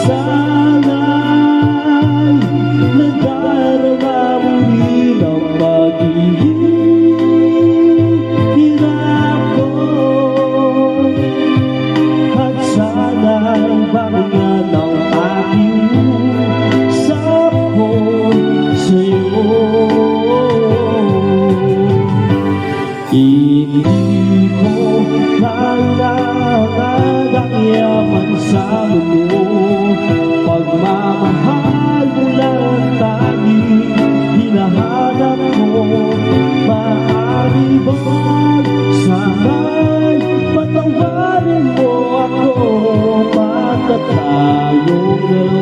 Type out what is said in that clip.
Sana'y nadarama mo rin ang paghihirap ko, at sana'y bakyan ang aking sako sa'yo. Hindi ko kailangan ang yaman sa mundo, pagmamahal mo lang tanging hinahanap ko. Maaari bang sana'y patawarin mo ako, pagkat tayong dalawa